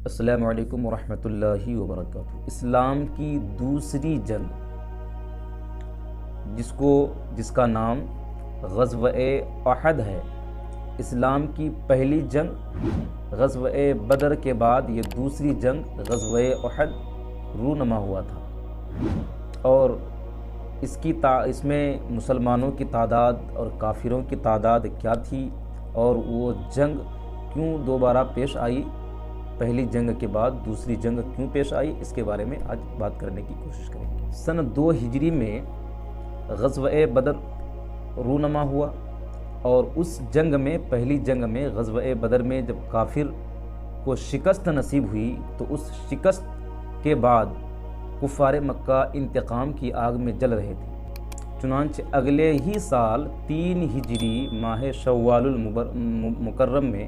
السلام علیکم ورحمۃ اللہ وبرکاتہ۔ اسلام کی دوسری جنگ جس کا نام غزوہ احد ہے، اسلام کی پہلی جنگ غزوہ بدر کے بعد یہ دوسری جنگ غزوہ احد رونما ہوا تھا، اور اس میں مسلمانوں کی تعداد اور کافروں کی تعداد کیا تھی، اور وہ جنگ کیوں دوبارہ پیش آئی، پہلی جنگ کے بعد دوسری جنگ کیوں پیش آئی، اس کے بارے میں آج بات کرنے کی کوشش کریں گے۔ سن 2 ہجری میں غزوہ بدر رونما ہوا، اور اس جنگ میں پہلی جنگ میں غزوہ بدر میں جب کافر کو شکست نصیب ہوئی تو اس شکست کے بعد کفار مکہ انتقام کی آگ میں جل رہے تھے۔ چنانچہ اگلے ہی سال 3 ہجری ماہ شوال المکرم میں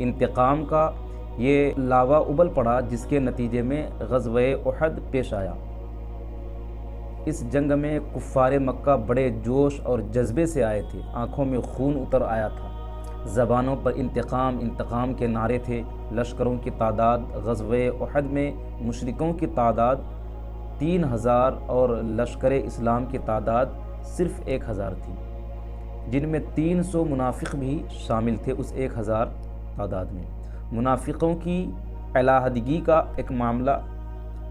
انتقام کا یہ لاوا ابل پڑا، جس کے نتیجے میں غزوہ احد پیش آیا۔ اس جنگ میں کفار مکہ بڑے جوش اور جذبے سے آئے تھے، آنکھوں میں خون اتر آیا تھا، زبانوں پر انتقام کے نعرے تھے۔ لشکروں کی تعداد غزوہ احد میں مشرکوں کی تعداد 3000 اور لشکر اسلام کی تعداد صرف 1000 تھی، جن میں 300 منافق بھی شامل تھے اس 1000 تعداد میں۔ منافقوں کی علیحدگی کا ایک معاملہ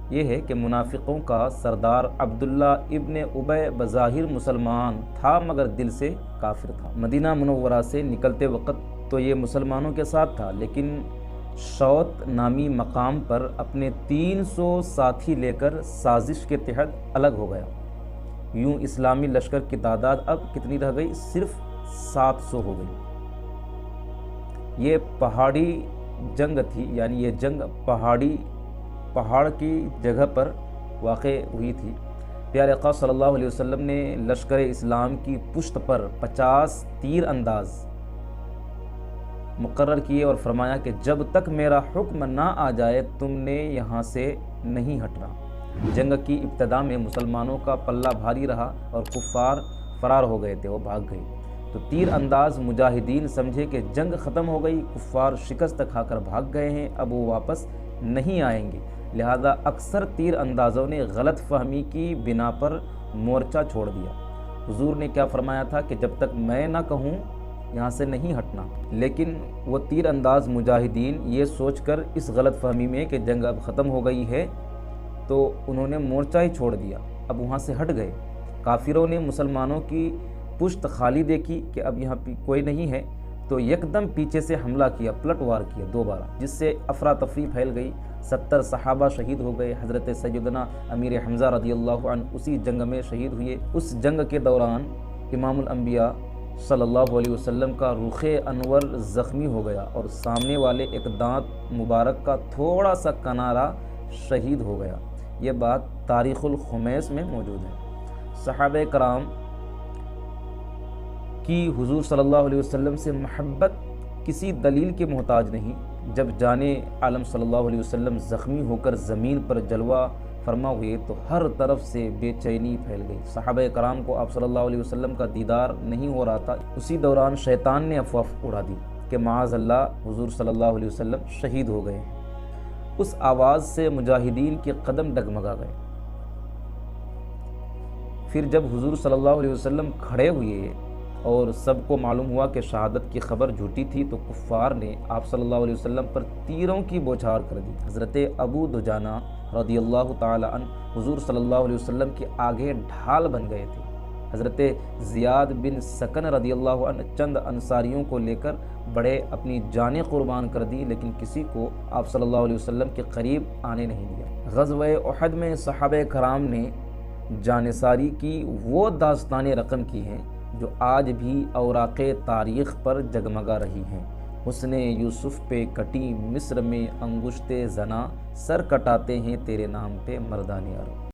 یہ ہے کہ منافقوں کا سردار عبداللہ ابن ابی بظاہر مسلمان تھا، مگر دل سے کافر تھا۔ مدینہ منورہ سے نکلتے وقت تو یہ مسلمانوں کے ساتھ تھا، لیکن شوط نامی مقام پر اپنے 300 ساتھی لے کر سازش کے تحت الگ ہو گیا۔ یوں اسلامی لشکر کی تعداد اب کتنی رہ گئی؟ صرف 700 ہو گئی۔ یہ پہاڑی جنگ تھی، یعنی یہ جنگ پہاڑ کی جگہ پر واقع ہوئی تھی۔ پیارے آقا صلی اللہ علیہ وسلم نے لشکر اسلام کی پشت پر 50 تیر انداز مقرر کیے اور فرمایا کہ جب تک میرا حکم نہ آ جائے تم نے یہاں سے نہیں ہٹنا۔ جنگ کی ابتدا میں مسلمانوں کا پلہ بھاری رہا اور کفار فرار ہو گئے تھے، وہ بھاگ گئے۔ تو تیر انداز مجاہدین سمجھے کہ جنگ ختم ہو گئی، کفار شکست کھا کر بھاگ گئے ہیں، اب وہ واپس نہیں آئیں گے، لہذا اکثر تیر اندازوں نے غلط فہمی کی بنا پر مورچہ چھوڑ دیا۔ حضور نے کیا فرمایا تھا کہ جب تک میں نہ کہوں یہاں سے نہیں ہٹنا، لیکن وہ تیر انداز مجاہدین یہ سوچ کر اس غلط فہمی میں کہ جنگ اب ختم ہو گئی ہے تو انہوں نے مورچہ ہی چھوڑ دیا، اب وہاں سے ہٹ گئے۔ کافروں نے مسلمانوں کی پشت خالی دیکھی کہ اب یہاں کوئی نہیں ہے، تو یکدم پیچھے سے حملہ کیا، پلٹ وار کیا دوبارہ، جس سے افراتفری پھیل گئی۔ 70 صحابہ شہید ہو گئے۔ حضرت سیدنا امیر حمزہ رضی اللہ عنہ اسی جنگ میں شہید ہوئے۔ اس جنگ کے دوران امام الانبیاء صلی اللہ علیہ وسلم کا رخ انور زخمی ہو گیا، اور سامنے والے ایک دانت مبارک کا تھوڑا سا کنارہ شہید ہو گیا۔ یہ بات تاریخ الخمیس میں موجود ہے۔ صحابہ کرام کی حضور صلی اللہ علیہ وسلم سے محبت کسی دلیل کے محتاج نہیں۔ جب جان عالم صلی اللہ علیہ وسلم زخمی ہو کر زمین پر جلوہ فرما ہوئے تو ہر طرف سے بے چینی پھیل گئی۔ صحابہ کرام کو آپ صلی اللہ علیہ وسلم کا دیدار نہیں ہو رہا تھا۔ اسی دوران شیطان نے افواہ اڑا دی کہ معاذ اللہ حضور صلی اللہ علیہ وسلم شہید ہو گئے۔ اس آواز سے مجاہدین کے قدم ڈگمگا گئے۔ پھر جب حضور صلی اللہ علیہ وسلم کھڑے ہوئے اور سب کو معلوم ہوا کہ شہادت کی خبر جھوٹی تھی، تو کفار نے آپ صلی اللہ علیہ وسلم پر تیروں کی بوچھار کر دی۔ حضرت ابو دجانہ رضی اللہ تعالی عنہ حضور صلی اللہ علیہ وسلم کے آگے ڈھال بن گئے تھے۔ حضرت زیاد بن سکن رضی اللہ عنہ چند انصاریوں کو لے کر بڑے اپنی جانیں قربان کر دی، لیکن کسی کو آپ صلی اللہ علیہ وسلم کے قریب آنے نہیں دیا۔ غزوہ احد میں صحابہ کرام نے جانثاری کی وہ داستانیں رقم کی ہیں جو آج بھی اوراق تاریخ پر جگمگا رہی ہیں۔ حسن یوسف پہ کٹی مصر میں انگشت زنا، سر کٹاتے ہیں تیرے نام پہ مردان عرب۔